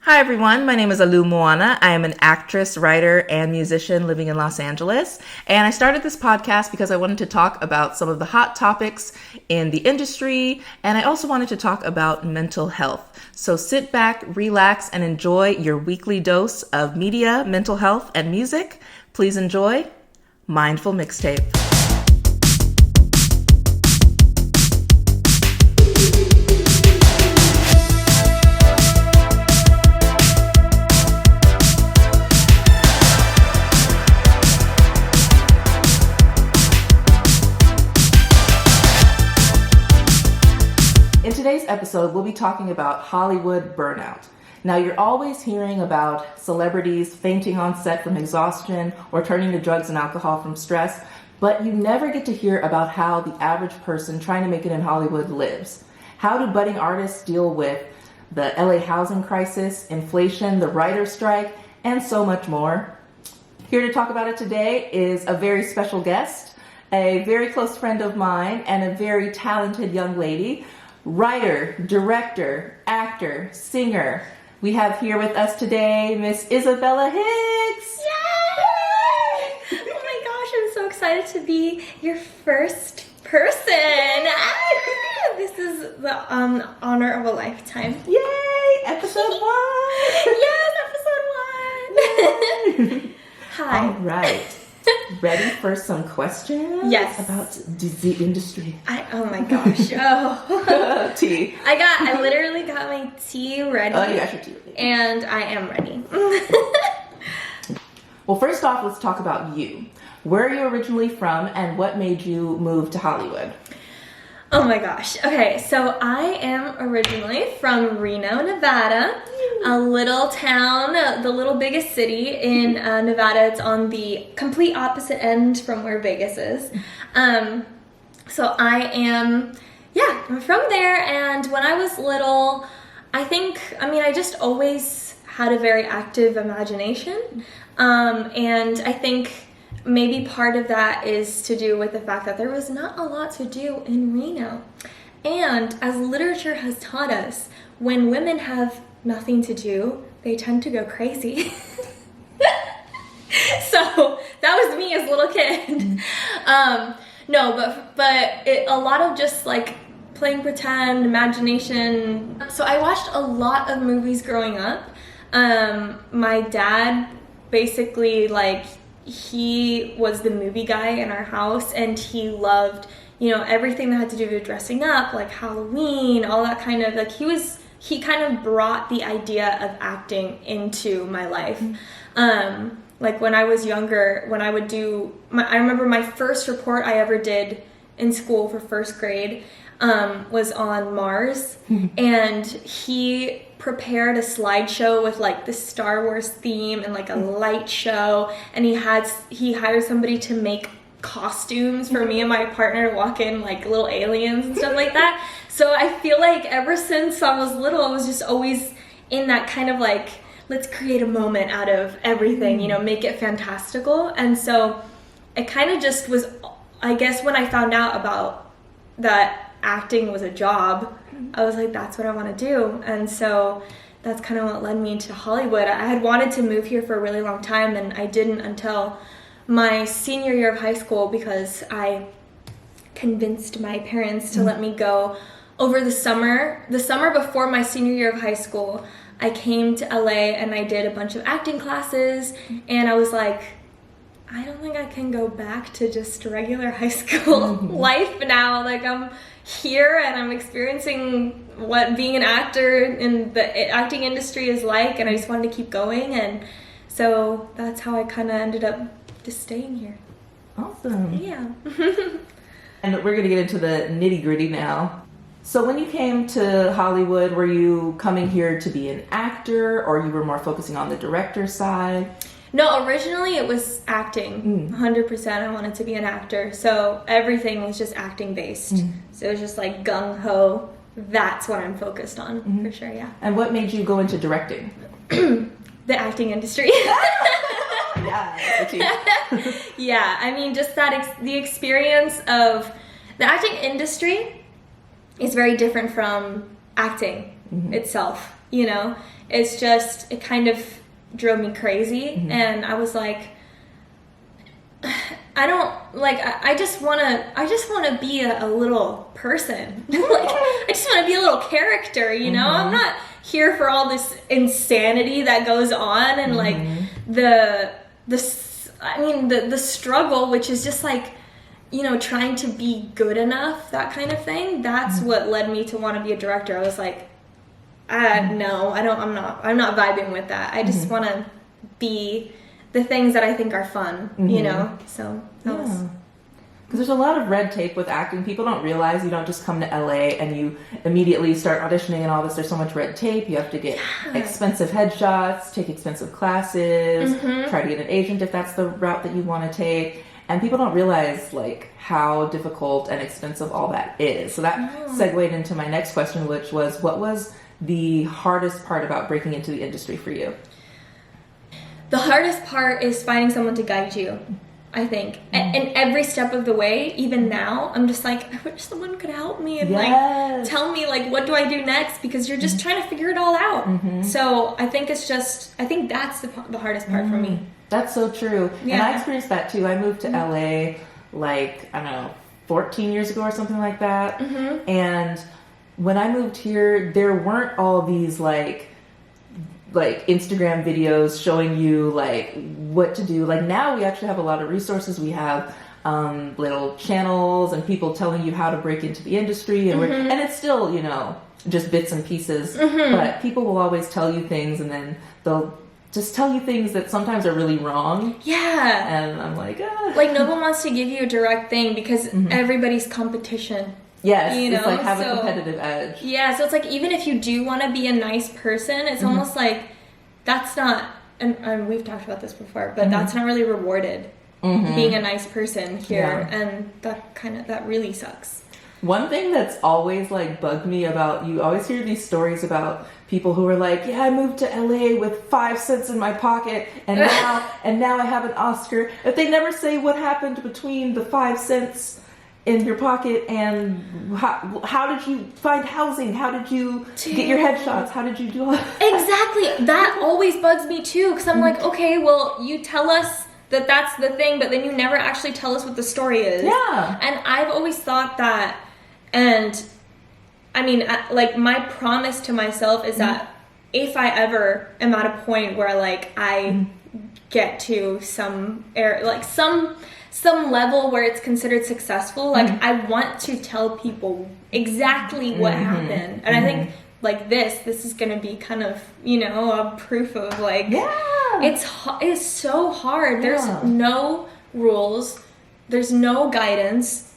Hi everyone, my name is Alu Moana. I am an actress, writer, and musician living in Los Angeles. And I started this podcast because I wanted to talk about some of the hot topics in the industry, and I also wanted to talk about mental health. So sit back, relax, and enjoy your weekly dose of media, mental health, and music. Please enjoy Mindful Mixtape. In today's episode, we'll be talking about Hollywood burnout. Now, you're always hearing about celebrities fainting on set from exhaustion or turning to drugs and alcohol from stress, but you never get to hear about how the average person trying to make it in Hollywood lives. How do budding artists deal with the LA housing crisis, inflation, the writer's strike, and so much more? Here to talk about it today is a very special guest, a very close friend of mine, and a very talented young lady. Writer, director, actor, singer. We have here with us today Miss Isabella Hicks. Yay! Oh my gosh, I'm so excited to be your first person. This is the honor of a lifetime. Yay! Episode 1. Yes, episode 1. Hi. All right. Ready for some questions? Yes. About the industry. Oh my gosh. Oh. Tea. I literally got my tea ready. Oh, you got your tea ready. And I am ready. Well, first off, let's talk about you. Where are you originally from and what made you move to Hollywood? Oh my gosh. Okay, so I am originally from Reno, Nevada, a little town, the little biggest city in Nevada. It's on the complete opposite end from where Vegas is. So I'm from there, and when I was little, I just always had a very active imagination, and I think maybe part of that is to do with the fact that there was not a lot to do in Reno. And as literature has taught us, when women have nothing to do, they tend to go crazy. So that was me as a little kid. A lot of just like playing pretend, imagination. So I watched a lot of movies growing up. My dad basically he was the movie guy in our house, and he loved, everything that had to do with dressing up, like Halloween, all that kind of, he kind of brought the idea of acting into my life. When I was younger, when I would I remember my first report I ever did in school for first grade was on Mars, and he prepared a slideshow with the Star Wars theme and a light show, and he hired somebody to make costumes for me and my partner to walk in like little aliens and stuff like that. So I feel like ever since I was little, I was just always in that kind of let's create a moment out of everything, make it fantastical. And so it kind of just was, I guess, when I found out about that acting was a job, I was like, that's what I want to do. And so that's kind of what led me to Hollywood. I had wanted to move here for a really long time, and I didn't until my senior year of high school, because I convinced my parents to let me go over the summer. The summer before my senior year of high school, I came to LA and I did a bunch of acting classes, and I was like, I don't think I can go back to just regular high school life now. I'm here and I'm experiencing what being an actor in the acting industry is like, and I just wanted to keep going, and so that's how I kind of ended up just staying here. Awesome. Yeah. And we're going to get into the nitty-gritty now. So when you came to Hollywood, were you coming here to be an actor, or you were more focusing on the director side? No, originally it was acting. 100% I wanted to be an actor. So everything was just acting based. So it was just gung-ho. That's what I'm focused on, for sure, yeah. And what made you go into directing? The acting industry. Yeah, Yeah, just the experience of the acting industry is very different from acting itself. you know? It's just, it kind of drove me crazy. And I was like, I just want to be a little person. Like, I just want to be a little character, you know? I'm not here for all this insanity that goes on and like the struggle, which is just like, you know, trying to be good enough, that kind of thing. That's what led me to want to be a director. I was like, no, I'm not vibing with that. I just want to be the things that I think are fun, you know? So that was... Because there's a lot of red tape with acting. People don't realize you don't just come to LA and you immediately start auditioning and all this. There's so much red tape. You have to get expensive headshots, take expensive classes, try to get an agent if that's the route that you want to take. And people don't realize like how difficult and expensive all that is. So that segued into my next question, which was, what was the hardest part about breaking into the industry for you? The hardest part is finding someone to guide you, I think. And every step of the way, even now, I'm just like, I wish someone could help me and like tell me like, what do I do next? Because you're just trying to figure it all out. So I think that's the hardest part for me. That's so true. And I experienced that too. I moved to LA like, I don't know, 14 years ago or something like that. And when I moved here, there weren't all these like Instagram videos showing you like what to do. Like now we actually have a lot of resources. We have little channels and people telling you how to break into the industry, and and it's still, you know, just bits and pieces, but people will always tell you things, and then they'll just tell you things that sometimes are really wrong. And I'm like, like no one wants to give you a direct thing because everybody's competition. Yes, you know? It's like have a competitive edge. Yeah, so it's like even if you do want to be a nice person, it's almost like that's not, and we've talked about this before, but that's not really rewarded, being a nice person here, and that really sucks. One thing that's always like bugged me about, you always hear these stories about people who are like, yeah, I moved to LA with 5 cents in my pocket and now I have an Oscar. But they never say what happened between the 5 cents in your pocket and how did you find housing? How did you get your headshots? How did you do all that? Exactly. That always bugs me too, because I'm like, okay, well, you tell us that that's the thing, but then you never actually tell us what the story is. Yeah. And I've always thought that, and I mean, like my promise to myself is that if I ever am at a point where like I get to some level where it's considered successful, like I want to tell people exactly what happened. And I think like this is gonna be kind of, you know, a proof of like, it's so hard. There's no rules, there's no guidance,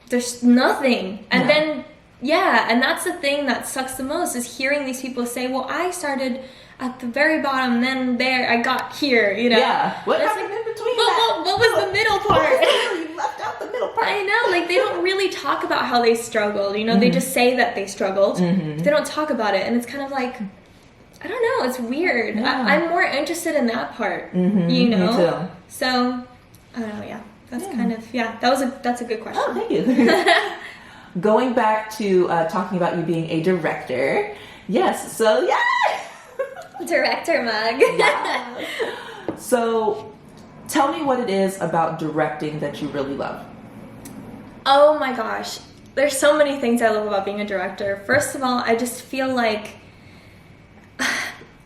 there's nothing. And then and that's the thing that sucks the most, is hearing these people say, well, I started at the very bottom, then there, I got here, you know? Yeah. What happened in between what was the middle part? You left out the middle part. I know, like, they don't really talk about how they struggled, you know? They just say that they struggled. They don't talk about it, and it's kind of like, I don't know, it's weird. I'm more interested in that part, you know? Me too. So, I don't know, that's kind of, that's a good question. Oh, thank you. Going back to talking about you being a director. Yes, so Director mug. So, tell me what it is about directing that you really love. Oh my gosh. There's so many things I love about being a director. First of all, I just feel like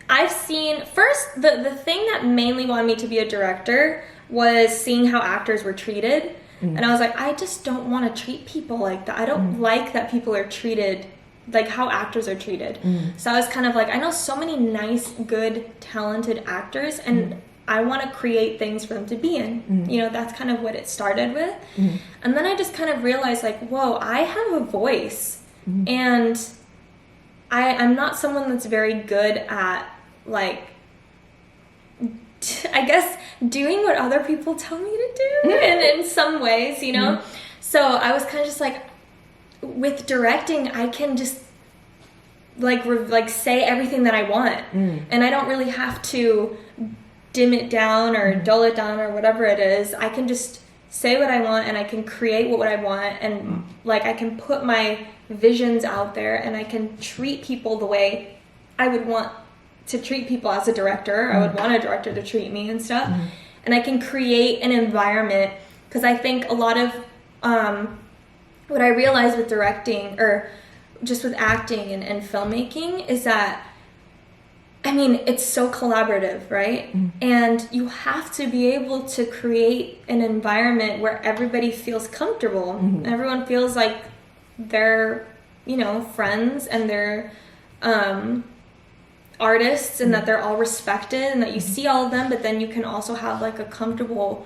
I've seen, first, the thing that mainly wanted me to be a director was seeing how actors were treated. And I was like, I just don't want to treat people like that. I don't like that people are treated like how actors are treated. So I was kind of like, I know so many nice, good, talented actors, and I want to create things for them to be in. You know, that's kind of what it started with. And then I just kind of realized like, whoa, I have a voice. And I'm not someone that's very good at like, I guess, doing what other people tell me to do in some ways, you know? So I was kind of just like, with directing, I can just like say everything that I want. And I don't really have to dim it down or dull it down or whatever it is. I can just say what I want, and I can create what I want, and like I can put my visions out there, and I can treat people the way I would want to treat people as a director. I would want a director to treat me and stuff. And I can create an environment, because I think a lot of what I realized with directing, or just with acting and filmmaking, is that, I mean, it's so collaborative, right? And you have to be able to create an environment where everybody feels comfortable. Everyone feels like they're, you know, friends, and they're artists, and that they're all respected, and that you see all of them, but then you can also have like a comfortable,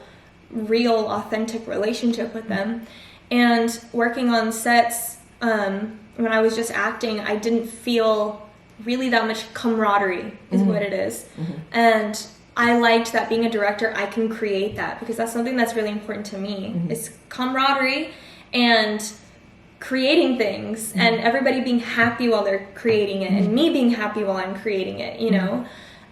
real, authentic relationship with them. And working on sets, when I was just acting, I didn't feel really that much camaraderie is what it is. And I liked that being a director, I can create that, because that's something that's really important to me, is camaraderie and creating things, and everybody being happy while they're creating it, and me being happy while I'm creating it, you know?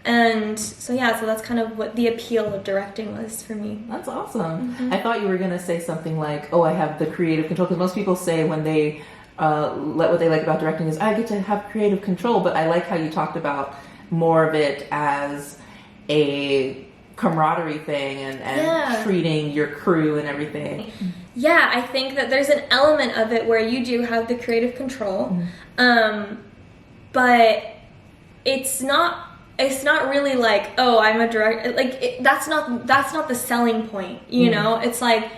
And so that's kind of what the appeal of directing was for me. That's awesome. I thought you were going to say something like, oh, I have the creative control, because most people say when they what they like about directing is, I get to have creative control, but I like how you talked about more of it as a camaraderie thing, and treating your crew and everything. Yeah, I think that there's an element of it where you do have the creative control, but it's not really like, oh, I'm a director. Like that's not the selling point, you know. It's like,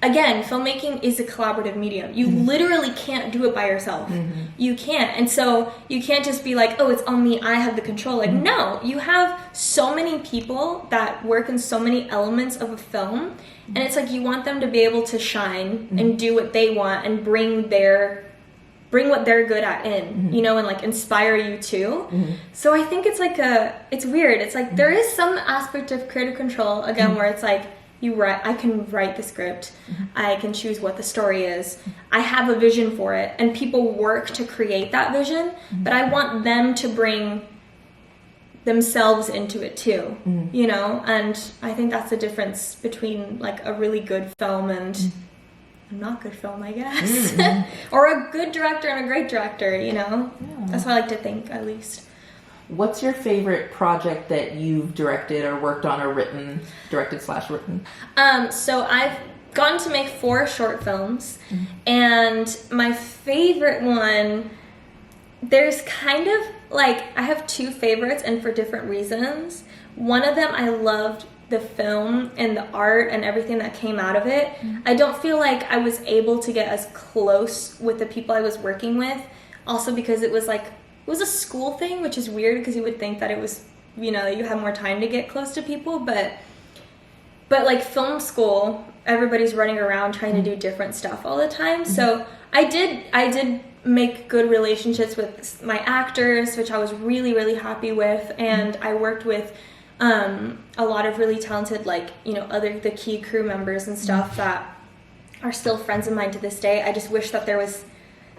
again, filmmaking is a collaborative medium. You literally can't do it by yourself. You can't. And so you can't just be like, oh, it's on me, I have the control. Like, no, you have so many people that work in so many elements of a film, and it's like you want them to be able to shine and do what they want, and bring what they're good at in, you know, and like inspire you too. So I think it's like it's weird. It's like there is some aspect of creative control, again, where it's like, I can write the script, I can choose what the story is, I have a vision for it, and people work to create that vision, but I want them to bring themselves into it too, you know. And I think that's the difference between like a really good film and a not good film, I guess. Or a good director and a great director, you know. That's what I like to think, at least. What's your favorite project that you've directed or worked on or directed/written? So I've gotten to make 4 short films, and my favorite one, there's kind of like, I have 2 favorites, and for different reasons. One of them, I loved the film and the art and everything that came out of it. I don't feel like I was able to get as close with the people I was working with, also because it was a school thing, which is weird, because you would think that it was, you know, you have more time to get close to people, but like film school, everybody's running around trying to do different stuff all the time. So I did make good relationships with my actors, which I was really, really happy with, and I worked with a lot of really talented, like, you know, the key crew members and stuff that are still friends of mine to this day. I just wish that there was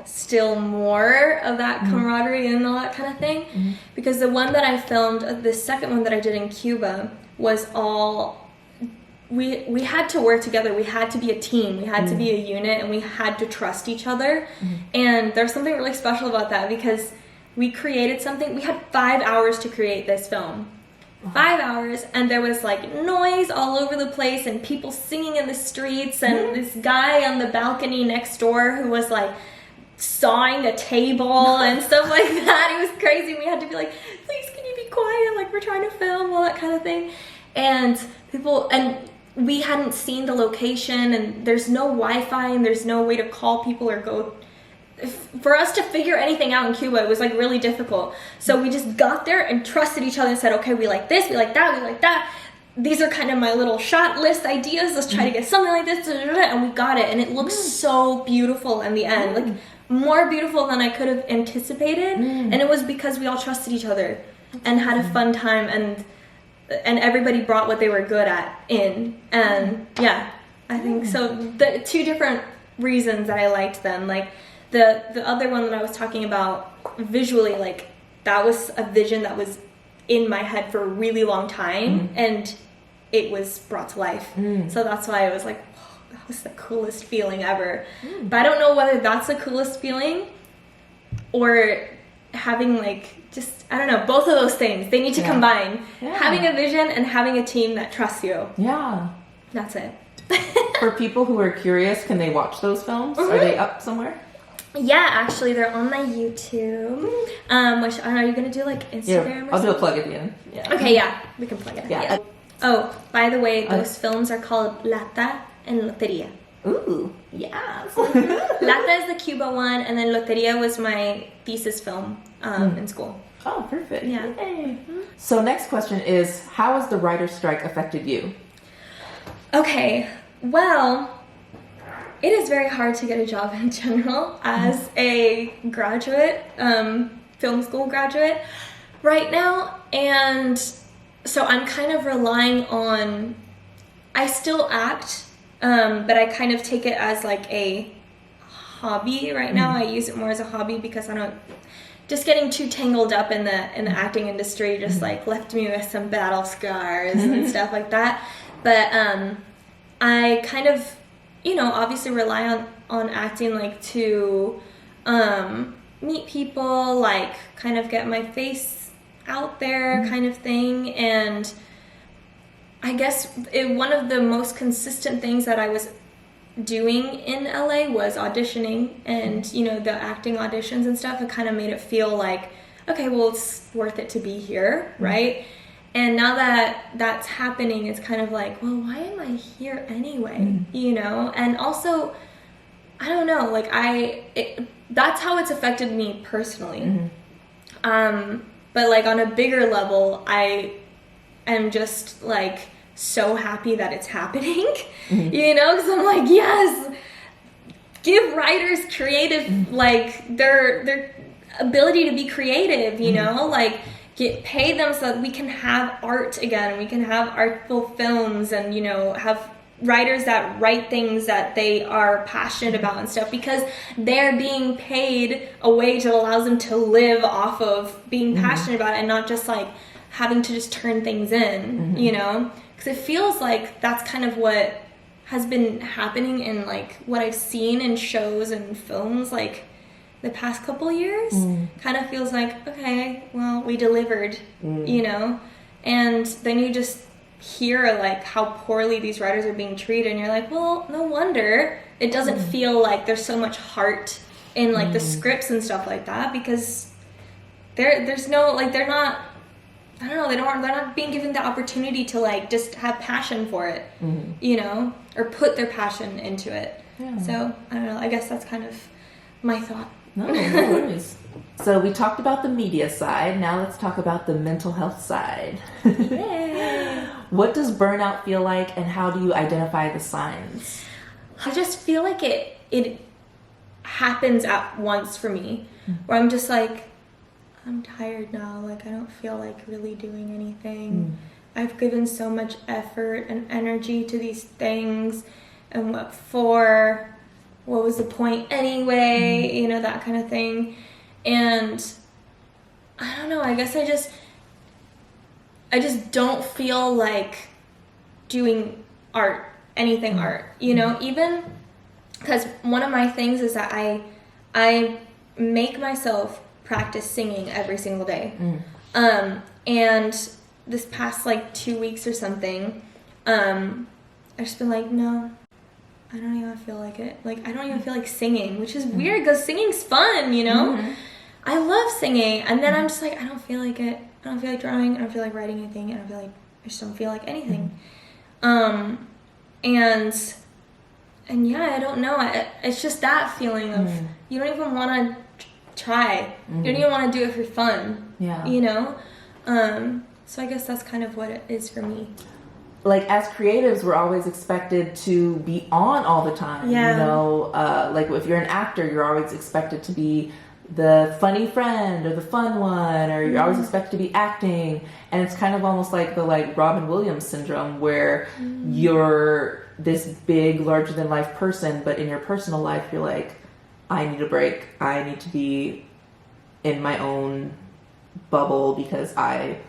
still more of that camaraderie and all that kind of thing, because the one that I filmed, the second one that I did in Cuba, was all, we had to work together, we had to be a team, we had to be a unit, and we had to trust each other. And there's something really special about that, because we created something. We had 5 hours to create this film. 5 hours, and there was like noise all over the place, and people singing in the streets, and this guy on the balcony next door who was like sawing a table and stuff like that. It was crazy. We had to be like, please, can you be quiet? Like, we're trying to film, all that kind of thing. And we hadn't seen the location, and there's no Wi-Fi, and there's no way to call people or go. For us to figure anything out in Cuba, it was like really difficult. So we just got there and trusted each other and said, okay, we like this, we like that, we like that. These are kind of my little shot list ideas. Let's try to get something like this. And we got it. And it looks so beautiful in the end. Like, more beautiful than I could have anticipated. And it was because we all trusted each other and had a fun time, and everybody brought what they were good at in. And yeah, I think so. The 2 different reasons that I liked them, like the other one that I was talking about visually, like that was a vision that was in my head for a really long time, and it was brought to life. So that's why I was like, that was the coolest feeling ever. But I don't know whether that's the coolest feeling or having like just, I don't know, both of those things. They need to combine. Yeah. Having a vision and having a team that trusts you. Yeah. That's it. For people who are curious, can they watch those films? Are they up somewhere? Yeah, actually, they're on my YouTube. Which, I don't know, are you going to do like Instagram or I'll something? do a plug at the end. Yeah. Okay, yeah, we can plug it. Yeah. Oh, by the way, those films are called Lata and Loteria. Ooh, yes. Lata is the Cuba one, and then Loteria was my thesis film in school. Oh, perfect. Yeah. Yay. So next question is, how has the writer's strike affected you? Okay, well, it is very hard to get a job in general as a graduate, film school graduate right now, and so I'm kind of relying on, I still act, but I kind of take it as like a hobby right now. I use it more as a hobby because I don't, just getting too tangled up in the acting industry just like left me with some battle scars and stuff like that. But I kind of, you know, obviously rely on acting like to meet people, like kind of get my face out there kind of thing. And I guess one of the most consistent things that I was doing in LA was auditioning, and you know, the acting auditions and stuff. It kind of made it feel like, okay, well, it's worth it to be here, right? And now that that's happening, it's kind of like, well, why am I here anyway? You know? And also, I don't know, like that's how it's affected me personally. But like on a bigger level, I am just like so happy that it's happening, you know? Because I'm like, yes, give writers creative, like their ability to be creative, you know? Like, pay them so that we can have art again, we can have artful films, and you know, have writers that write things that they are passionate about and stuff, because they're being paid a wage that allows them to live off of being passionate about it, and not just like having to just turn things in, you know? Because it feels like that's kind of what has been happening in like what I've seen in shows and films like the past couple years. Kind of feels like, okay, well, we delivered, you know? And then you just hear like how poorly these writers are being treated, and you're like, well, no wonder it doesn't feel like there's so much heart in like the scripts and stuff like that, because there's no, like, they're not, I don't know, they're not being given the opportunity to like just have passion for it, you know, or put their passion into it. So I don't know, I guess that's kind of my thought. No worries. So we talked about the media side. Now let's talk about the mental health side. Yay. What does burnout feel like, and how do you identify the signs? I just feel like it happens at once for me, where I'm just like, I'm tired now. Like, I don't feel like really doing anything. I've given so much effort and energy to these things, and what for? What was the point anyway? You know, that kind of thing. And I don't know, I guess I just don't feel like doing art, anything art, you know, even because one of my things is that I make myself practice singing every single day. And this past like 2 weeks or something, I've just been like, no, I don't even feel like it. Like, I don't even feel like singing, which is weird because singing's fun, you know? I love singing. And then I'm just like, I don't feel like it. I don't feel like drawing. I don't feel like writing anything. I just don't feel like anything. And yeah, I don't know. It's just that feeling of you don't even want to try. You don't even want to do it for fun. Yeah. You know? So I guess that's kind of what it is for me. Like, as creatives, we're always expected to be on all the time. Yeah. You know, like if you're an actor, you're always expected to be the funny friend or the fun one, or you're always expected to be acting. And it's kind of almost like the like Robin Williams syndrome, where you're this big, larger than life person, but in your personal life, you're like, I need a break. I need to be in my own bubble because I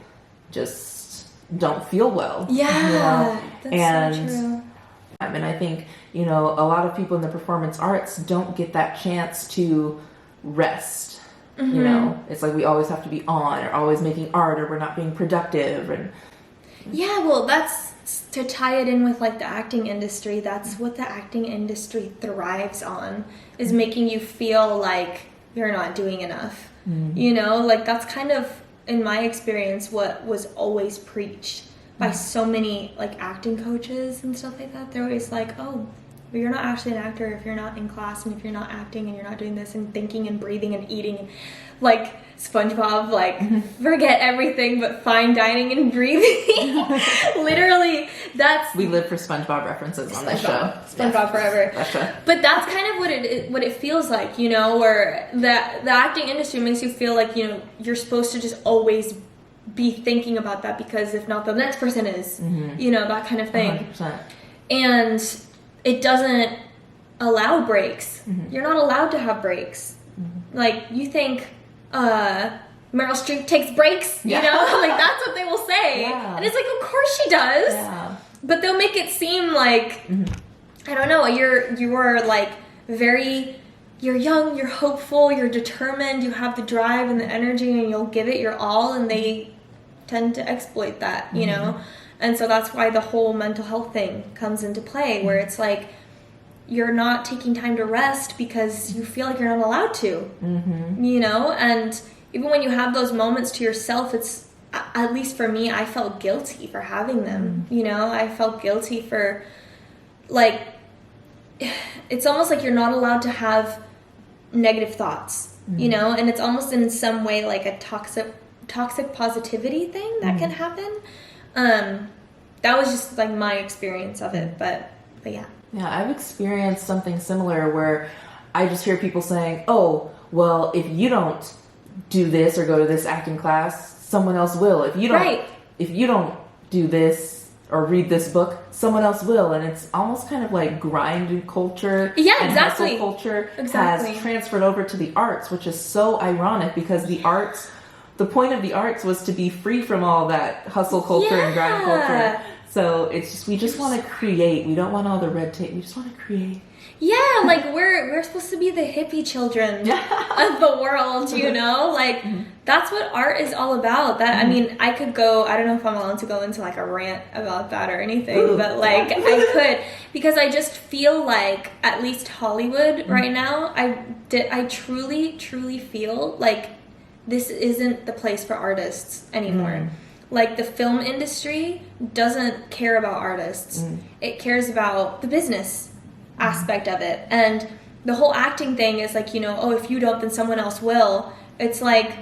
just don't feel well. Yeah, you know? that's so true. And I think, you know, a lot of people in the performance arts don't get that chance to rest. You know, it's like we always have to be on or always making art or we're not being productive. And yeah, well, that's to tie it in with like the acting industry. That's what the acting industry thrives on, is making you feel like you're not doing enough. You know, like that's kind of, in my experience, what was always preached by so many like acting coaches and stuff like that. They're always like, oh, but you're not actually an actor if you're not in class and if you're not acting and you're not doing this and thinking and breathing and eating. Like SpongeBob, like forget everything but fine dining and breathing. Literally, that's... We live for SpongeBob references on this show. SpongeBob forever. But that's kind of what it feels like, you know, where the acting industry makes you feel like, you know, you're supposed to just always be thinking about that, because if not, the next person is, you know, that kind of thing. 100%. And it doesn't allow breaks. You're not allowed to have breaks. Like, you think Meryl Streep takes breaks, you know? Like, that's what they will say. And it's like, of course she does. But they'll make it seem like, I don't know, you're like you're young, you're hopeful, you're determined, you have the drive and the energy, and you'll give it your all, and they tend to exploit that, you know? And so that's why the whole mental health thing comes into play, where it's like you're not taking time to rest because you feel like you're not allowed to, you know? And even when you have those moments to yourself, it's, at least for me, I felt guilty for having them, you know? I felt guilty for, like, it's almost like you're not allowed to have negative thoughts, you know? And it's almost in some way like a toxic positivity thing that can happen. That was just like my experience of it, but yeah. Yeah, I've experienced something similar where I just hear people saying, oh, well, if you don't do this or go to this acting class, someone else will. If you don't do this or read this book, someone else will. And it's almost kind of like grind culture and hustle culture has transferred over to the arts, which is so ironic, because the point of the arts was to be free from all that hustle culture and grind culture. So it's just, we just want to create. We don't want all the red tape. We just want to create. Yeah, like we're supposed to be the hippie children of the world, you know? Like that's what art is all about. That I mean, I could go, I don't know if I'm allowed to go into like a rant about that or anything, but like I could, because I just feel like, at least Hollywood right now, I truly feel like this isn't the place for artists anymore. Like, the film industry doesn't care about artists. It cares about the business aspect of it. And the whole acting thing is like, you know, oh, if you don't, then someone else will. It's like,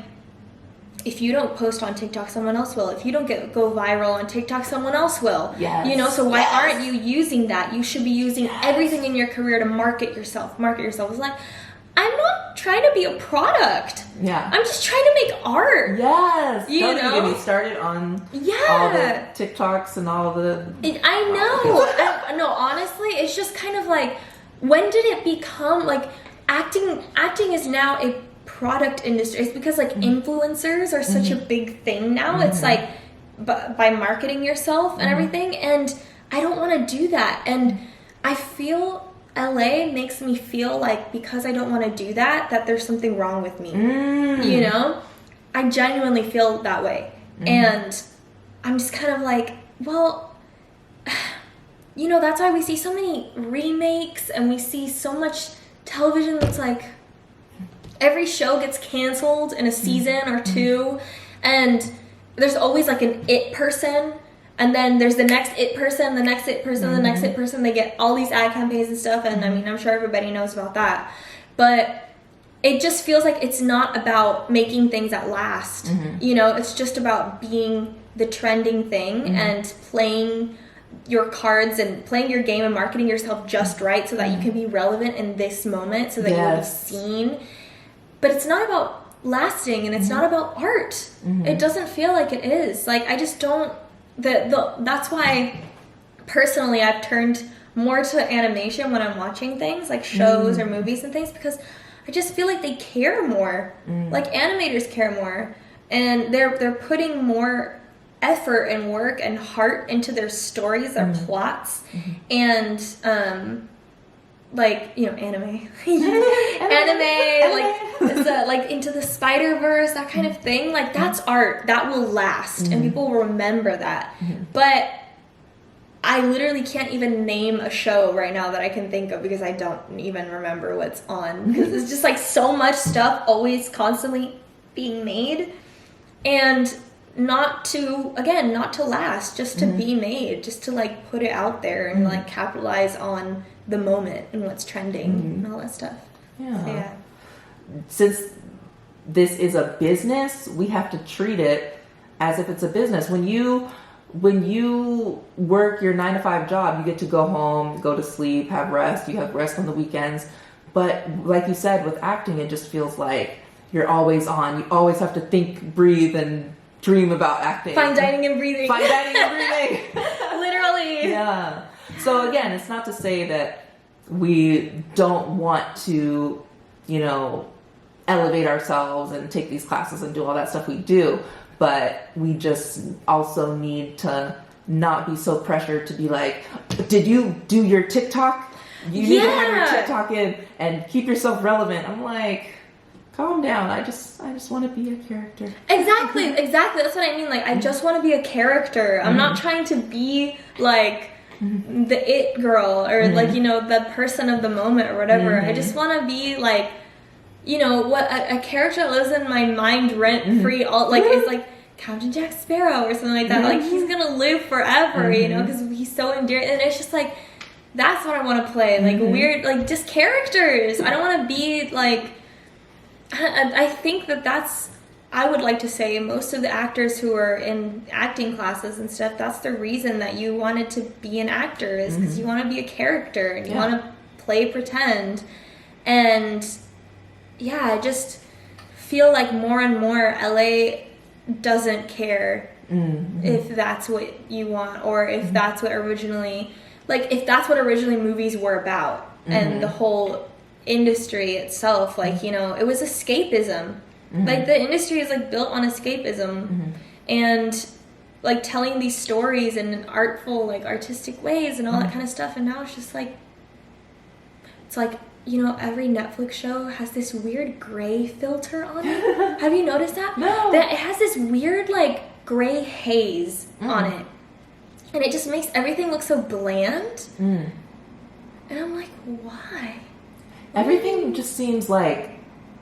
if you don't post on TikTok, someone else will. If you don't go viral on TikTok, someone else will. You know, so why aren't you using that? You should be using everything in your career to market yourself. It's like, I'm not trying to be a product. I'm just trying to make art. Don't you know? Get me started on all the TikToks and all the... I know. No, honestly, it's just kind of like, when did it become, like, acting is now a product industry. It's because, like, influencers are such a big thing now. It's like, by marketing yourself and everything, and I don't want to do that. And I feel... LA makes me feel like, because I don't want to do that there's something wrong with me. You know? I genuinely feel that way. And I'm just kind of like, well, you know, that's why we see so many remakes and we see so much television that's like, every show gets canceled in a season or two, and there's always like an it person. And then there's the next it person, the next it person, the next it person. They get all these ad campaigns and stuff. And I mean, I'm sure everybody knows about that. But it just feels like it's not about making things that last. You know, it's just about being the trending thing and playing your cards and playing your game and marketing yourself just right so that you can be relevant in this moment, so that you'll be seen. But it's not about lasting, and it's not about art. It doesn't feel like it is. Like, I just don't... that's why personally I've turned more to animation when I'm watching things like shows or movies and things, because I just feel like they care more. Like, animators care more, and they're putting more effort and work and heart into their stories, their plots, and like, you know, anime, like Into the Spider-Verse, that kind of thing. Like, that's art that will last, and people will remember that. But I literally can't even name a show right now that I can think of because I don't even remember what's on. Because it's just like so much stuff always constantly being made, and not to last, just to be made, just to like put it out there and like capitalize on the moment and what's trending and all that stuff. Yeah. So, yeah. Since this is a business, we have to treat it as if it's a business. When you work your 9-to-5 job, you get to go home, go to sleep, have rest. You have rest on the weekends. But like you said, with acting, it just feels like you're always on. You always have to think, breathe, and dream about acting. Fine dining and breathing. Literally. Yeah. So again, it's not to say that we don't want to, you know, elevate ourselves and take these classes and do all that stuff we do, but we just also need to not be so pressured to be like, did you do your TikTok? You need to have your TikTok in and keep yourself relevant. I'm like, calm down. I just want to be a character. Exactly. That's what I mean. Like, I just want to be a character. I'm not trying to be like the it girl or like, you know, the person of the moment or whatever. I just want to be like, you know, what a character that lives in my mind rent free. All like is like Captain Jack Sparrow or something like that. Like, he's gonna live forever, you know, because he's so endearing. And it's just like, that's what I want to play. Like weird, like just characters. I don't want to be like. I think that's. I would like to say most of the actors who are in acting classes and stuff, that's the reason that you wanted to be an actor, is because you want to be a character and you want to play pretend. And yeah, I just feel like more and more LA doesn't care if that's what you want, or if that's what originally, like if that's what originally movies were about, and the whole industry itself, like, you know, it was escapism. Like, the industry is like built on escapism and like telling these stories in artful, like artistic ways and all that kind of stuff. And now it's just like, it's like, you know, every Netflix show has this weird gray filter on it. Have you noticed that? No. That it has this weird like gray haze on it, and it just makes everything look so bland. And I'm like, why? Everything just seems like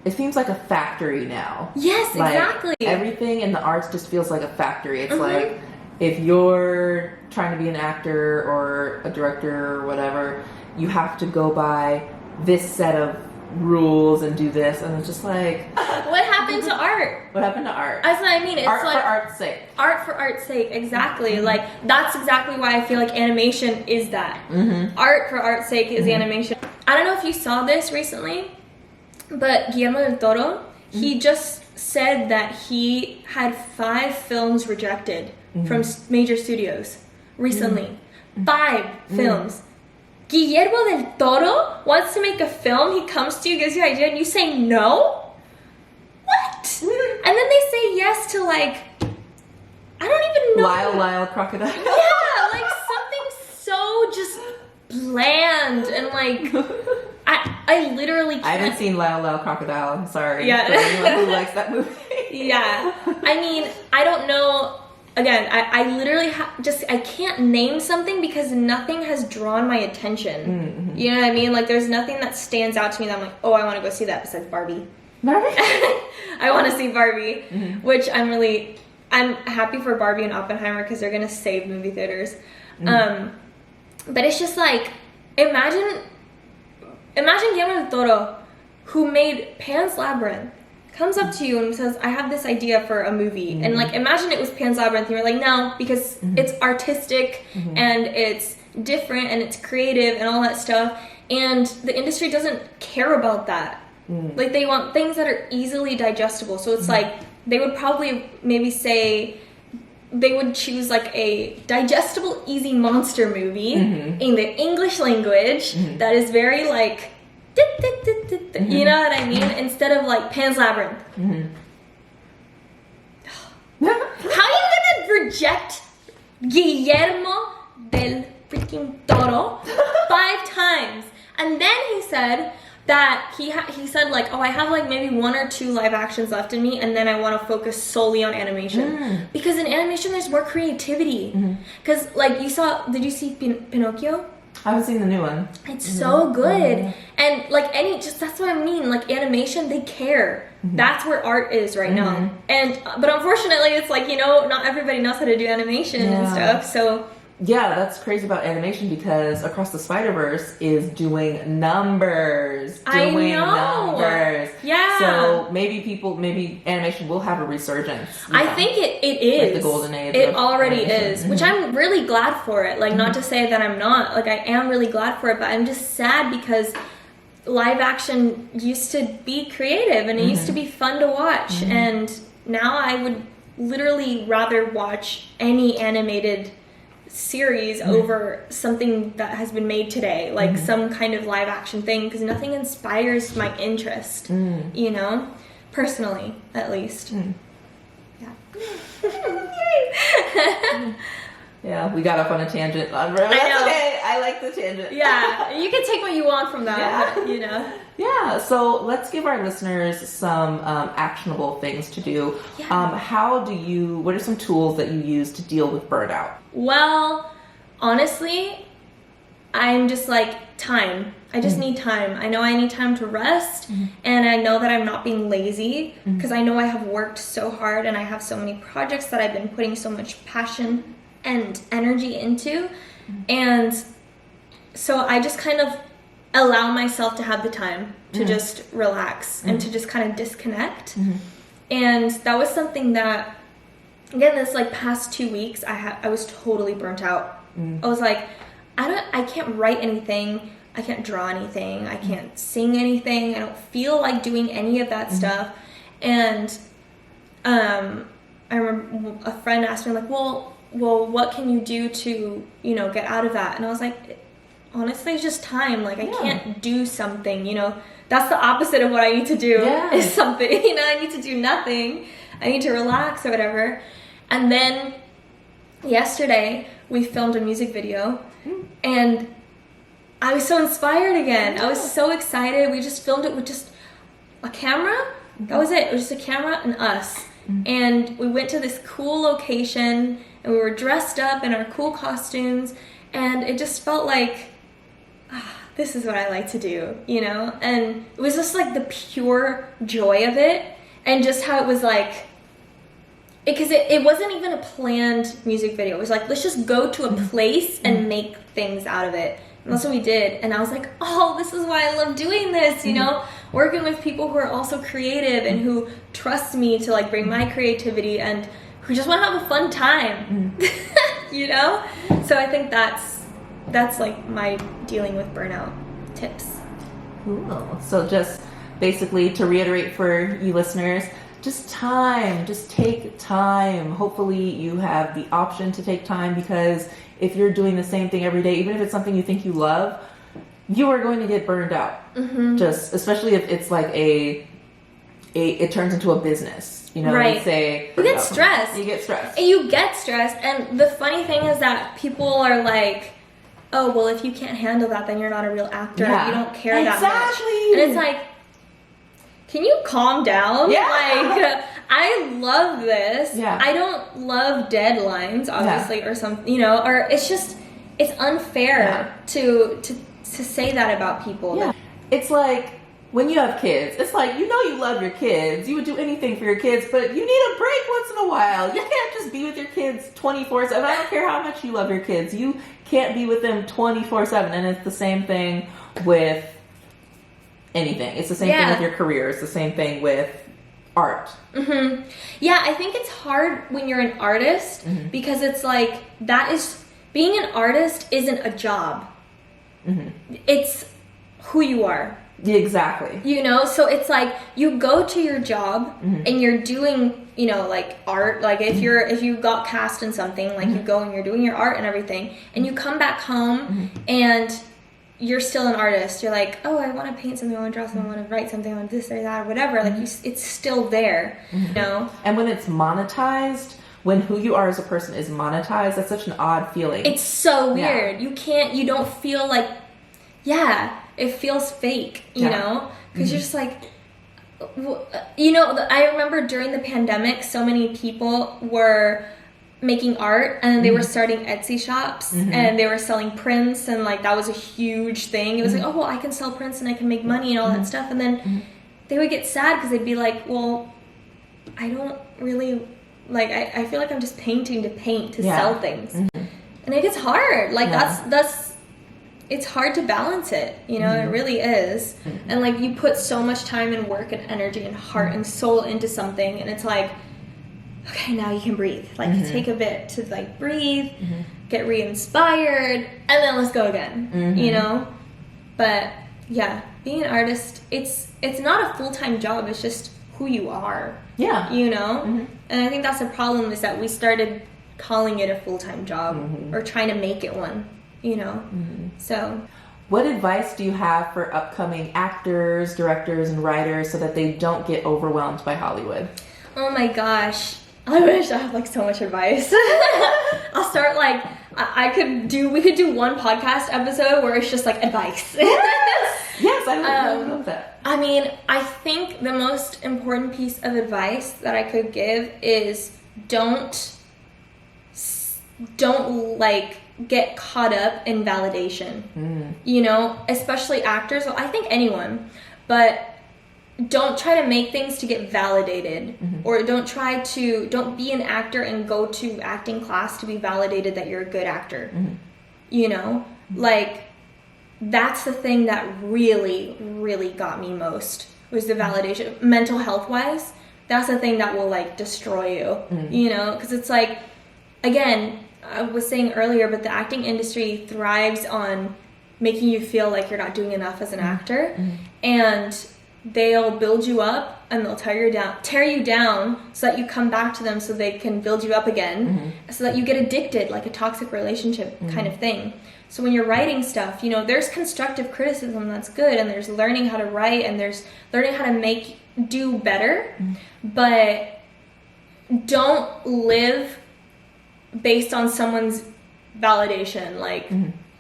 a factory now. Yes, like, exactly. Everything in the arts just feels like a factory. It's like, if you're trying to be an actor or a director or whatever, you have to go by this set of rules and do this, and it's just like, what happened to art? What happened to art? That's what I mean. It's art like, for art's sake. Art for art's sake, exactly. Like, that's exactly why I feel like animation is that. Art for art's sake is animation. I don't know if you saw this recently, but Guillermo del Toro, he just said that he had 5 films rejected from major studios recently. 5 films. Guillermo del Toro wants to make a film, he comes to you, gives you an idea, and you say no? What? And then they say yes to, like, I don't even know. Lyle Crocodile. Yeah, like something so just bland and like, I literally can't. I haven't seen Lyle Crocodile, I'm sorry. Yeah. For anyone who likes that movie. Yeah. I mean, I don't know. Again, I literally I can't name something because nothing has drawn my attention. You know what I mean? Like, there's nothing that stands out to me that I'm like, oh, I want to go see that besides Barbie. I want to see Barbie, which I'm happy for Barbie and Oppenheimer because they're going to save movie theaters. But it's just like, imagine Guillermo del Toro, who made Pan's Labyrinth, comes up to you and says, I have this idea for a movie. And like, imagine it was Pan's Labyrinth and you're like, no, because it's artistic and it's different and it's creative and all that stuff. And the industry doesn't care about that. Like, they want things that are easily digestible. So it's like, they would probably maybe say, they would choose like a digestible, easy monster movie in the English language that is very like, you know what I mean? Instead of like Pan's Labyrinth. How are you gonna reject Guillermo del freaking Toro 5 times? And then said like, oh, I have like maybe 1 or 2 live actions left in me, and then I want to focus solely on animation. Because in animation there's more creativity. Because like did you see Pinocchio? I haven't seen the new one. It's so good. And like that's what I mean, like animation, they care. That's where art is right now. But unfortunately it's like, not everybody knows how to do animation and stuff, so. Yeah, that's crazy about animation because Across the Spider-Verse is doing numbers. I know. Yeah. So maybe animation will have a resurgence. I think it is. Like the golden age. It already is, which I'm really glad for it. Like, not to say that I'm not. Like, I am really glad for it, but I'm just sad because live action used to be creative and it used to be fun to watch. And now I would literally rather watch any animated series over something that has been made today, like some kind of live action thing, because nothing inspires my interest, personally, at least. Yeah, we got off on a tangent. I know. Okay. I like the tangent. Yeah, you can take what you want from that, Yeah, so let's give our listeners some actionable things to do. What are some tools that you use to deal with burnout? Well, honestly, I'm just like, time. I just need time. I know I need time to rest, and I know that I'm not being lazy, because I know I have worked so hard and I have so many projects that I've been putting so much passion and energy into, and so I just kind of allow myself to have the time to just relax and to just kind of disconnect. And that was something that, again, this like past 2 weeks, I was totally burnt out. I was like, I can't write anything, I can't draw anything, I can't sing anything, I don't feel like doing any of that stuff. And I remember a friend asked me like, well, what can you do to, get out of that? And I was like, honestly, it's just time. Like, I can't do something, that's the opposite of what I need to do is something, I need to do nothing. I need to relax or whatever. And then yesterday we filmed a music video and I was so inspired again. I was so excited. We just filmed it with just a camera. That was it. It was just a camera and us. And we went to this cool location and we were dressed up in our cool costumes, and it just felt like, this is what I like to do, And it was just like the pure joy of it, and just how it was like, because it wasn't even a planned music video. It was like, let's just go to a place and make things out of it. And that's what we did. And I was like, oh, this is why I love doing this, working with people who are also creative and who trust me to like bring my creativity and who just want to have a fun time, So I think that's like my dealing with burnout tips. Cool. So just basically to reiterate for you listeners, just take time. Hopefully you have the option to take time, because if you're doing the same thing every day, even if it's something you think you love, you are going to get burned out. Just especially if it's like it turns into a business. Right. Say you get stressed. You get stressed. And the funny thing is that people are like, oh, well, if you can't handle that, then you're not a real actor. You don't care that much. And it's like, can you calm down? Yeah. Like, I love this. Yeah. I don't love deadlines, obviously, or something, or it's just, it's unfair to say that about people. Yeah. It's like, when you have kids, it's like, you love your kids. You would do anything for your kids, but you need a break once in a while. You can't just be with your kids 24/7. I don't care how much you love your kids. You can't be with them 24/7. And it's the same thing with anything. It's the same thing with your career. It's the same thing with art. Yeah, I think it's hard when you're an artist because it's like, being an artist isn't a job. It's who you are. Exactly. So it's like you go to your job and you're doing, like art. Like if you got cast in something, like you go and you're doing your art and everything, and you come back home and you're still an artist. You're like, oh, I want to paint something, I want to draw something, I want to write something, I want this or that or whatever. Like it's still there, And when it's monetized, when who you are as a person is monetized, that's such an odd feeling. It's so weird. You don't feel like, it feels fake, because you're just like, I remember during the pandemic, so many people were making art, and they were starting Etsy shops, and they were selling prints, and like that was a huge thing. It was like, oh well, I can sell prints and I can make money and all that stuff, and then they would get sad because they'd be like, well, I don't really like, I feel like I'm just painting to paint to sell things, and it gets hard. Like that's it's hard to balance it, you know. It really is. And like you put so much time and work and energy and heart and soul into something, and it's like, okay, now you can breathe. Like take a bit to like breathe, get re-inspired, and then let's go again. You know? But yeah, being an artist, it's not a full-time job, it's just who you are. Yeah. You know? And I think that's the problem, is that we started calling it a full-time job or trying to make it one, you know? So what advice do you have for upcoming actors, directors, and writers so that they don't get overwhelmed by Hollywood? Oh my gosh. I wish I had like so much advice. I'll start like, we could do one podcast episode where it's just like advice. Yes, I would love that. I mean, I think the most important piece of advice that I could give is don't like get caught up in validation. You know, especially actors, well, I think anyone, but don't try to make things to get validated, or don't be an actor and go to acting class to be validated that you're a good actor. You know, like that's the thing that really, really got me most, was the validation. Mental health wise, that's the thing that will like destroy you, you know, because it's like, again, I was saying earlier, but the acting industry thrives on making you feel like you're not doing enough as an actor, and they'll build you up and they'll tear you down so that you come back to them so they can build you up again, so that you get addicted, like a toxic relationship kind of thing. So when you're writing stuff, you know, there's constructive criticism that's good, and there's learning how to write, and there's learning how to do better, but don't live based on someone's validation, like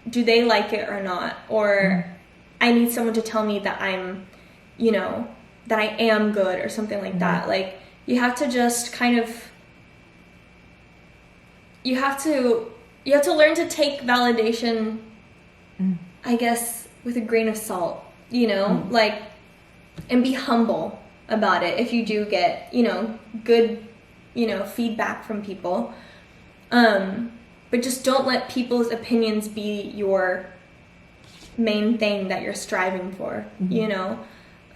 do they like it or not, or I need someone to tell me that I'm, you know, that I am good or something like that. Like you have to just kind of, you have to learn to take validation, I guess, with a grain of salt, you know, like, and be humble about it if you do get, you know, good, you know, feedback from people. But just don't let people's opinions be your main thing that you're striving for, you know,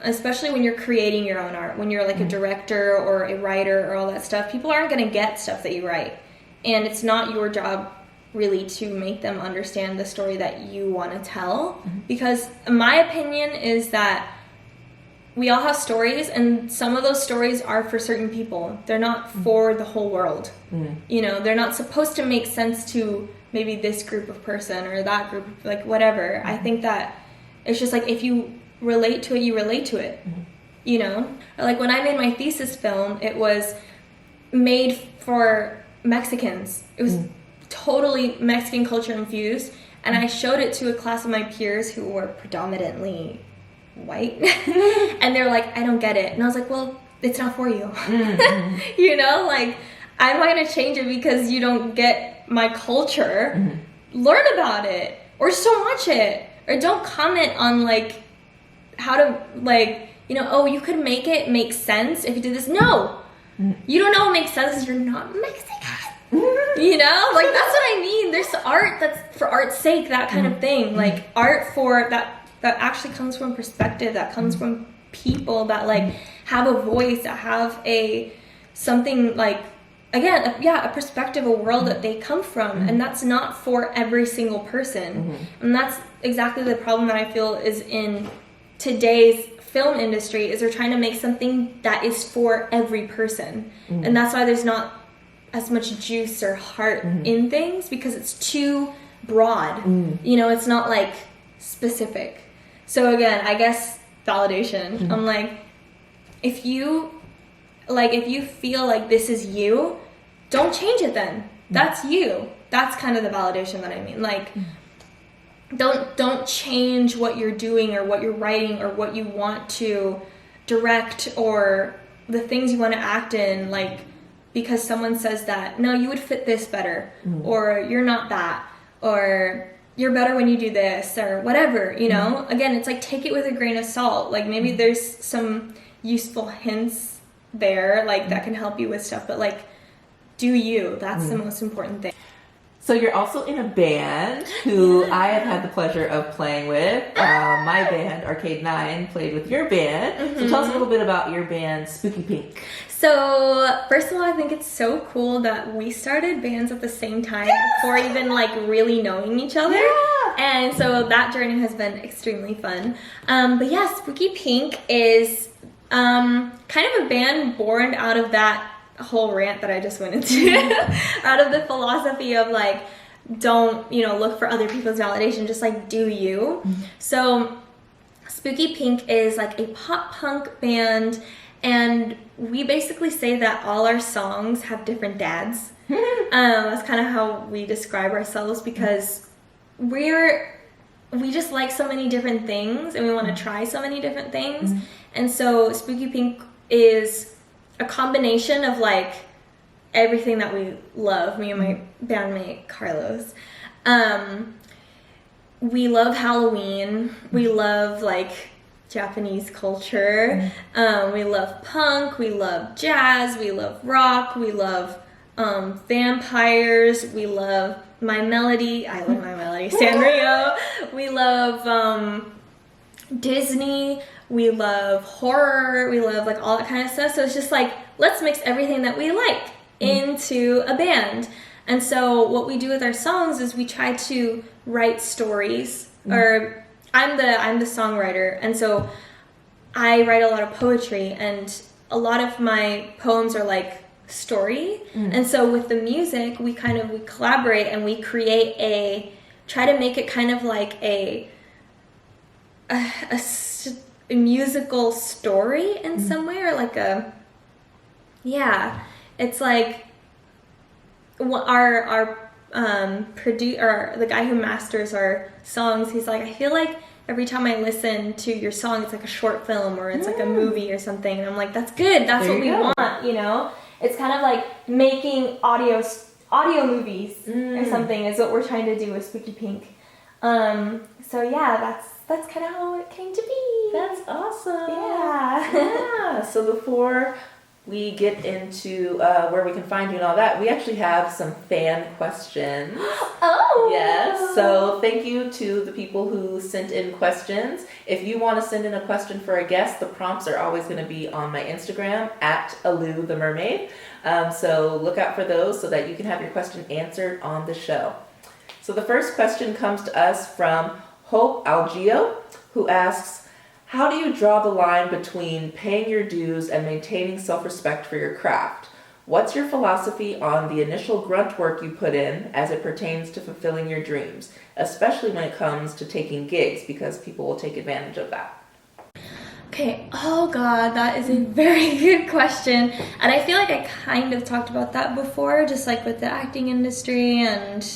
especially when you're creating your own art, when you're like a director or a writer or all that stuff. People aren't going to get stuff that you write, and it's not your job really to make them understand the story that you want to tell, because my opinion is that we all have stories, and some of those stories are for certain people. They're not for the whole world. You know, they're not supposed to make sense to maybe this group of person or that group, like whatever. I think that it's just like, if you relate to it, you relate to it, you know? Or like when I made my thesis film, it was made for Mexicans. It was totally Mexican culture infused, and I showed it to a class of my peers who were predominantly white, and they're like, I don't get it. And I was like, well, it's not for you. You know, like, I'm not gonna change it because you don't get my culture. Learn about it, or just don't watch it, or don't comment on like how to, like, you know, oh, you could make it make sense if you did this. No, you don't know what makes sense because you're not Mexican. You know, like, that's what I mean. There's art that's for art's sake, that kind of thing. Like art for that actually comes from perspective, that comes from people that like have a voice, that have a something, like, again, a perspective, a world that they come from, and that's not for every single person. And that's exactly the problem that I feel is in today's film industry, is they're trying to make something that is for every person, and that's why there's not as much juice or heart in things, because it's too broad. You know, it's not like specific. So again, I guess validation. I'm like, if you feel like this is you, don't change it then. That's you. That's kind of the validation that I mean. Like, don't change what you're doing or what you're writing or what you want to direct or the things you want to act in, like, because someone says that, no, you would fit this better, or you're not that, or you're better when you do this, or whatever, you know? Again, it's like, take it with a grain of salt. Like, maybe there's some useful hints there, like, that can help you with stuff, but, like, do you. That's the most important thing. So you're also in a band who I have had the pleasure of playing with. My band, Arcade 9, played with your band. So tell us a little bit about your band, Spooky Pink. So, first of all, I think it's so cool that we started bands at the same time before even, like, really knowing each other. Yeah. And so that journey has been extremely fun. But yeah, Spooky Pink is kind of a band born out of that whole rant that I just went into. Out of the philosophy of, like, don't, you know, look for other people's validation, just, like, do you. So, Spooky Pink is, like, a pop punk band, and we basically say that all our songs have different dads. That's kind of how we describe ourselves, because we just like so many different things, and we want to try so many different things. And so Spooky Pink is a combination of, like, everything that we love, me and my bandmate Carlos. We love Halloween. We love, like, Japanese culture. We love punk. We love jazz. We love rock. We love vampires. We love My Melody. I love My Melody. Sanrio. We love Disney. We love horror. We love, like, all that kind of stuff. So it's just like, let's mix everything that we like into a band. And so what we do with our songs is we try to write stories. Or I'm the songwriter, and so I write a lot of poetry, and a lot of my poems are like story. And so with the music, we collaborate, and we try to make it kind of like a musical story in some way, or like it's like our the guy who masters our songs, he's like, I feel like every time I listen to your song, it's like a short film, or it's like a movie or something. And I'm like, that's good. That's what we want, you know? It's kind of like making audio movies or something is what we're trying to do with Spooky Pink. So yeah, that's kind of how it came to be. That's awesome. Yeah. So before we get into where we can find you and all that, we actually have some fan questions. Oh! Yes, so thank you to the people who sent in questions. If you want to send in a question for a guest, the prompts are always going to be on my Instagram, @Alu the Mermaid. So look out for those so that you can have your question answered on the show. So the first question comes to us from Hope Algio, who asks, how do you draw the line between paying your dues and maintaining self-respect for your craft? What's your philosophy on the initial grunt work you put in as it pertains to fulfilling your dreams, especially when it comes to taking gigs, because people will take advantage of that? Okay, oh God, that is a very good question. And I feel like I kind of talked about that before, just like with the acting industry and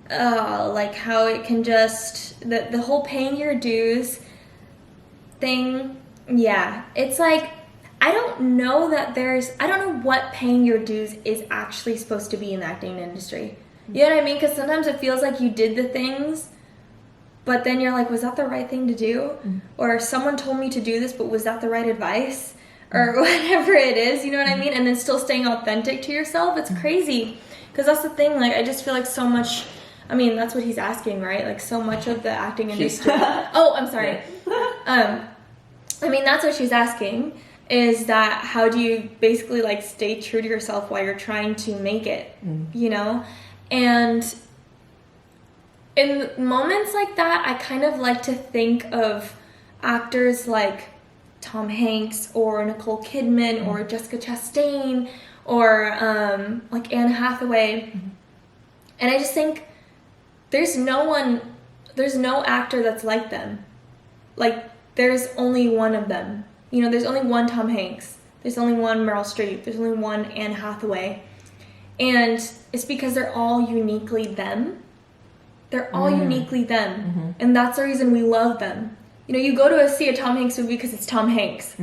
like how it can just, the whole paying your dues thing, yeah. It's like, I don't know what paying your dues is actually supposed to be in the acting industry. You know what I mean? Because sometimes it feels like you did the things, but then you're like, was that the right thing to do? Or someone told me to do this, but was that the right advice? Or whatever it is, you know what I mean? And then still staying authentic to yourself. It's crazy. Because that's the thing, like, I just feel like so much, I mean, that's what he's asking, right? Like, so much of the acting industry. Oh, I'm sorry. I mean, that's what she's asking, is that how do you basically, like, stay true to yourself while you're trying to make it, you know? And in moments like that, I kind of like to think of actors like Tom Hanks or Nicole Kidman or Jessica Chastain or like Anne Hathaway. And I just think there's no actor that's like them. Like, there's only one of them. You know, there's only one Tom Hanks. There's only one Meryl Streep. There's only one Anne Hathaway. And it's because they're all uniquely them. They're all uniquely them. And that's the reason we love them. you know, you go to see a Tom Hanks movie because it's Tom Hanks,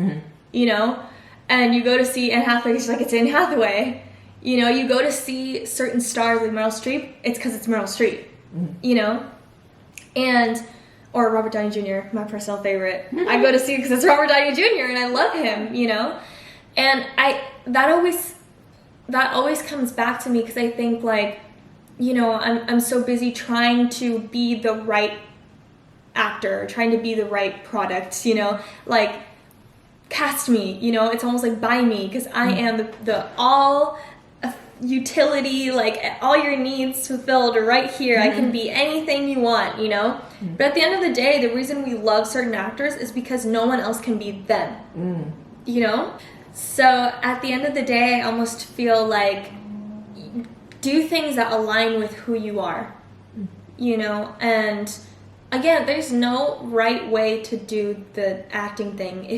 you know, and you go to see Anne Hathaway because it's Anne Hathaway. You know, you go to see certain stars like Meryl Streep, it's because it's Meryl Streep, you know, or Robert Downey Jr., my personal favorite. I go to see it because it's Robert Downey Jr. and I love him, you know, and that always comes back to me because I think, like, you know, I'm so busy trying to be the right actor, trying to be the right product, you know, like, cast me, you know, it's almost like buy me because I am the all utility, like all your needs fulfilled right here. I can be anything you want, you know. But at the end of the day, the reason we love certain actors is because no one else can be them, you know. So at the end of the day, I almost feel like do things that align with who you are, you know. And again, there's no right way to do the acting thing.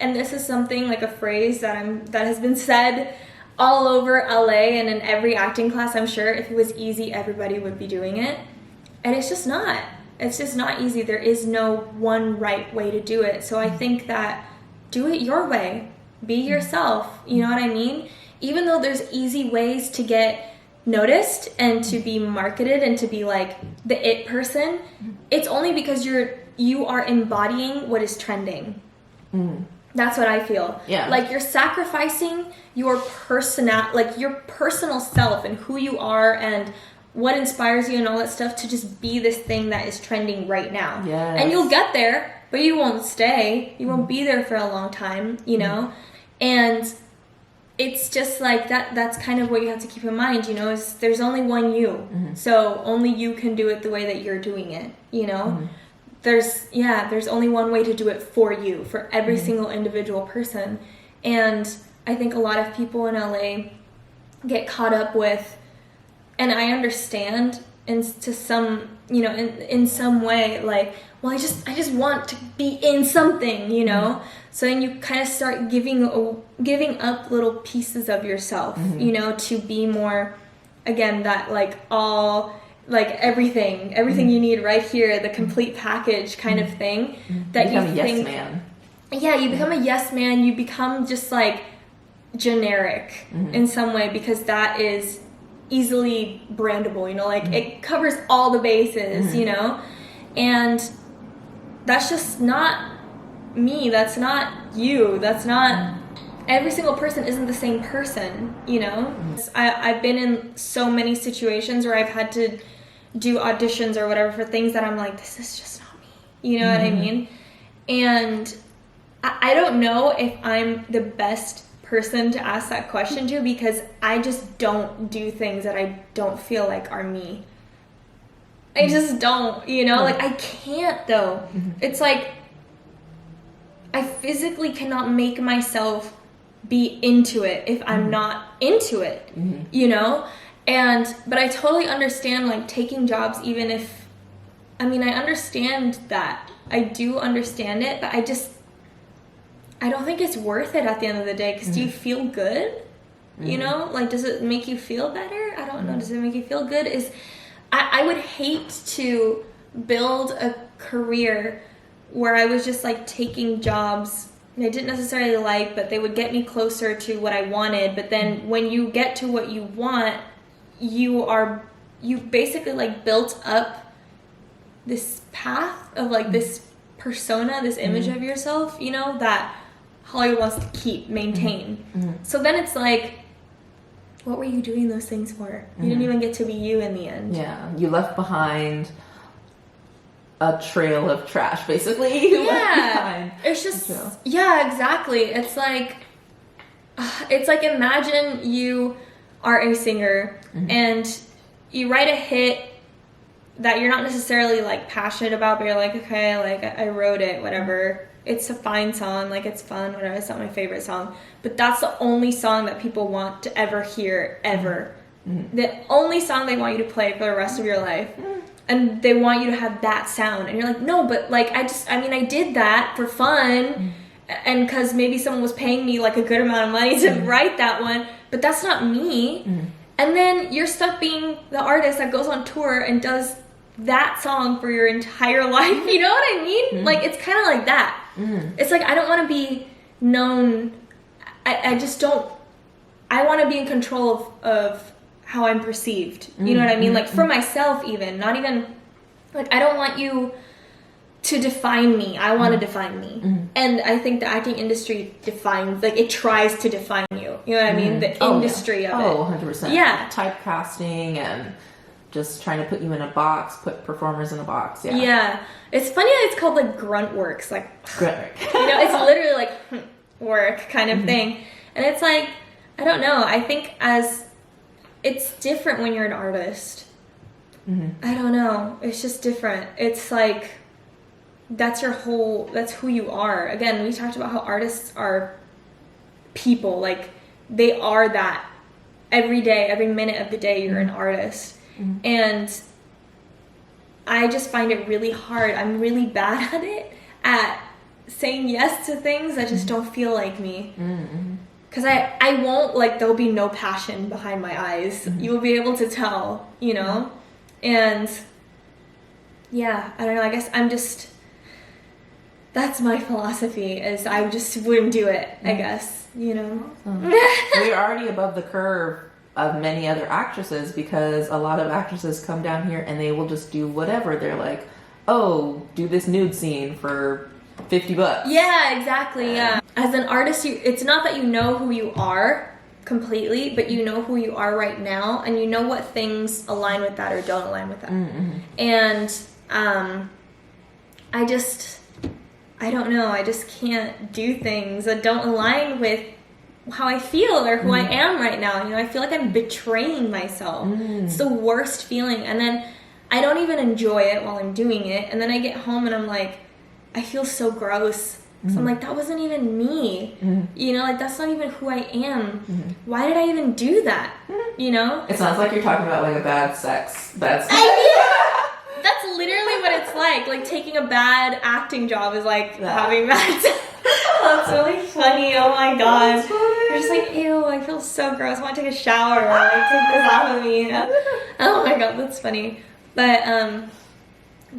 And this is something like a phrase that has been said all over LA and in every acting class, I'm sure. If it was easy, everybody would be doing it. And it's just not. It's just not easy. There is no one right way to do it. So I think that do it your way. Be yourself. You know what I mean? Even though there's easy ways to get noticed and to be marketed and to be like the it person, it's only because you are embodying what is trending. That's what I feel. Yeah. Like you're sacrificing your personal self and who you are and what inspires you and all that stuff to just be this thing that is trending right now. Yes. And you'll get there, but you won't stay. You won't be there for a long time, you know? And it's just like that's kind of what you have to keep in mind, you know, is there's only one you. So only you can do it the way that you're doing it, you know? There's only one way to do it for you, for every single individual person. And I think a lot of people in LA get caught up with, and I understand in some way, like, well, I just want to be in something, you know? So then you kind of start giving up little pieces of yourself, you know, to be more, again, that like all, like everything you need right here, the complete package kind of thing. That you become a yes man. Yeah, you become a yes man. You become just like generic in some way because that is easily brandable, you know, like it covers all the bases, you know, and that's just not me. That's not you. That's not every single person isn't the same person, you know. I've been in so many situations where I've had to do auditions or whatever for things that I'm like, this is just not me, you know what I mean? And I don't know if I'm the best person to ask that question to because I just don't do things that I don't feel like are me. I just don't, you know, like I can't though. It's like I physically cannot make myself be into it if I'm not into it, you know? But I totally understand, like, taking jobs, even if, I mean, I understand that. I do understand it, but I don't think it's worth it at the end of the day, because do you feel good? You know? Like, does it make you feel better? I don't know. Does it make you feel good? I would hate to build a career where I was just, like, taking jobs I didn't necessarily like, but they would get me closer to what I wanted. But then when you get to what you want, you basically like built up this path of like this persona, this image of yourself, you know, that Hollywood wants to maintain. So then it's like, what were you doing those things for? You didn't even get to be you in the end. Yeah, you left behind a trail of trash, basically. Yeah, it's just, yeah, exactly. It's like imagine you are a singer and you write a hit that you're not necessarily like passionate about, but you're like, okay, like I wrote it, whatever. It's a fine song, like it's fun, whatever. It's not my favorite song, but that's the only song that people want to ever hear, ever. The only song they want you to play for the rest of your life. And they want you to have that sound. And you're like, no, but like, I did that for fun. And because maybe someone was paying me like a good amount of money to write that one, but that's not me. And then you're stuck being the artist that goes on tour and does that song for your entire life. You know what I mean? Like, it's kind of like that. It's like, I don't want to be known. I just don't. I want to be in control of how I'm perceived. You know what I mean? Like, for myself even. Not even, like, I don't want you to define me. I want to define me. And I think the acting industry defines, like, it tries to define you. You know what I mean? The industry of it. Oh, 100%. Yeah. Typecasting and just trying to put you in a box, put performers in a box. Yeah. Yeah. It's funny that it's called, like, Grunt Works. Like, Grunt Work. you know, it's literally like work kind of thing. And it's like, I don't know. I think it's different when you're an artist. I don't know. It's just different. It's like, that's who you are. Again, we talked about how artists are people. Like, they are that. Every day, every minute of the day, you're an artist. And I just find it really hard. I'm really bad at it, at saying yes to things that just don't feel like me. Because I won't, like, there'll be no passion behind my eyes. You will be able to tell, you know? And, yeah, I don't know. I guess I'm just, that's my philosophy, is I just wouldn't do it, I guess, you know? We're already above the curve of many other actresses, because a lot of actresses come down here and they will just do whatever. They're like, oh, do this nude scene for $50. Yeah, exactly, yeah. As an artist, it's not that you know who you are completely, but you know who you are right now, and you know what things align with that or don't align with that. And I don't know, I just can't do things that don't align with how I feel or who I am right now. You know, I feel like I'm betraying myself. It's the worst feeling. And then I don't even enjoy it while I'm doing it. And then I get home and I'm like, I feel so gross. So I'm like, that wasn't even me. You know, like, that's not even who I am. Why did I even do that? You know? It sounds like you're talking about, like, a bad sex. That's literally what it's like. Like, taking a bad acting job is like having bad sex. That's really funny. Oh my god. You're just like, ew, I feel so gross. I want to take a shower. Like, take this off of me. Oh my god, that's funny. But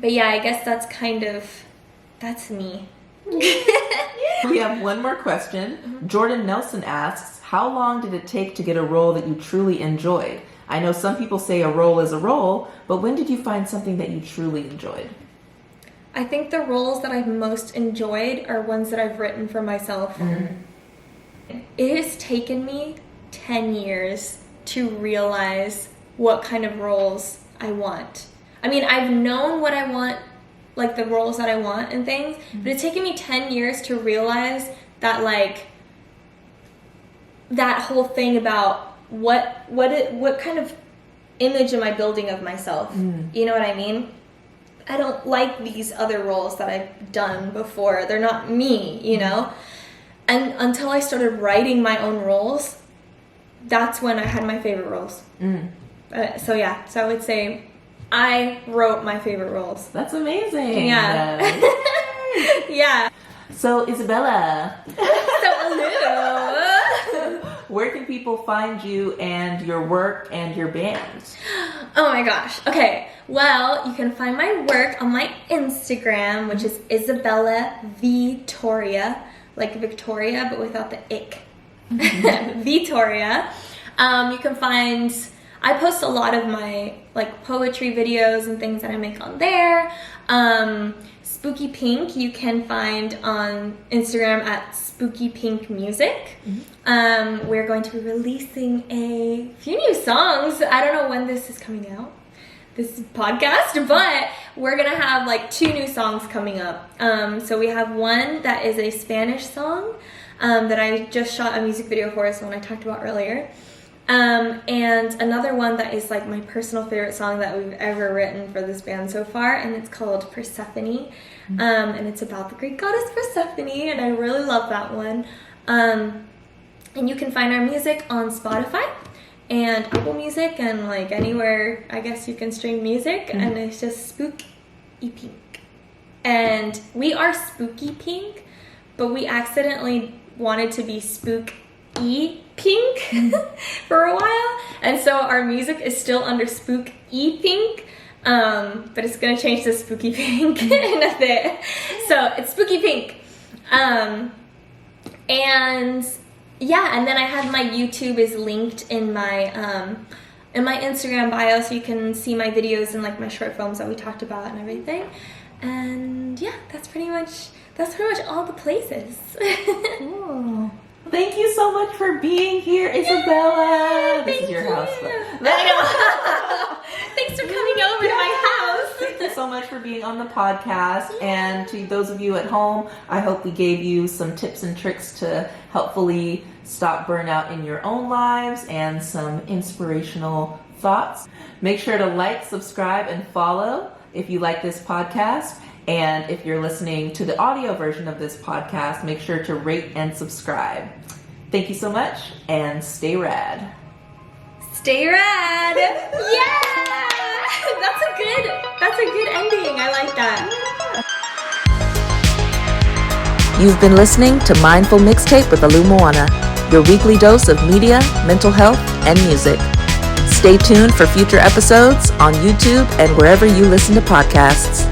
yeah, I guess that's me. We have one more question. Jordan Nelson asks, how long did it take to get a role that you truly enjoyed? I know some people say a role is a role, but when did you find something that you truly enjoyed? I think the roles that I've most enjoyed are ones that I've written for myself. It has taken me 10 years to realize what kind of roles I want. I mean, I've known what I want, like the roles that I want and things, but it's taken me 10 years to realize that, like, that whole thing about what kind of image am I building of myself? You know what I mean? I don't like these other roles that I've done before. They're not me, you know? And until I started writing my own roles, that's when I had my favorite roles. So yeah, so I would say I wrote my favorite roles. That's amazing. Yeah. Yeah. So, Isabella. So, hello. Where can people find you and your work and your band? Oh my gosh. Okay. Well, you can find my work on my Instagram, which is Isabella Victoria, like Victoria, but without the ick. Victoria. You can find, I post a lot of my, like, poetry videos and things that I make on there. Spooky Pink, you can find on Instagram at Spooky Pink Music. We're going to be releasing a few new songs. I don't know when this is coming out, this podcast, but we're gonna have like 2 new songs coming up. So we have one that is a Spanish song that I just shot a music video for, so one I talked about earlier. And another one that is like my personal favorite song that we've ever written for this band so far, and it's called Persephone. And it's about the Greek goddess Persephone, and I really love that one. And you can find our music on Spotify and Apple Music and like anywhere I guess you can stream music, and it's just Spooky Pink. And we are Spooky Pink, but we accidentally wanted to be Spooky Pink for a while, and so our music is still under Spooky Pink, but it's gonna change to spooky pink in a bit. So it's spooky pink. And yeah, and then I have my YouTube is linked in my Instagram bio, so you can see my videos and like my short films that we talked about and everything. And yeah, that's pretty much all the places. Cool. Thank you so much for being here, Isabella. This is your house. I know. Thanks for coming over to my house. Thank you so much for being on the podcast. And to those of you at home, I hope we gave you some tips and tricks to helpfully stop burnout in your own lives and some inspirational thoughts. Make sure to like, subscribe, and follow if you like this podcast. And if you're listening to the audio version of this podcast, make sure to rate and subscribe. Thank you so much, and stay rad. Stay rad. Yeah. That's a good ending. I like that. You've been listening to Mindful Mixtape with Alu Moana, your weekly dose of media, mental health, and music. Stay tuned for future episodes on YouTube and wherever you listen to podcasts.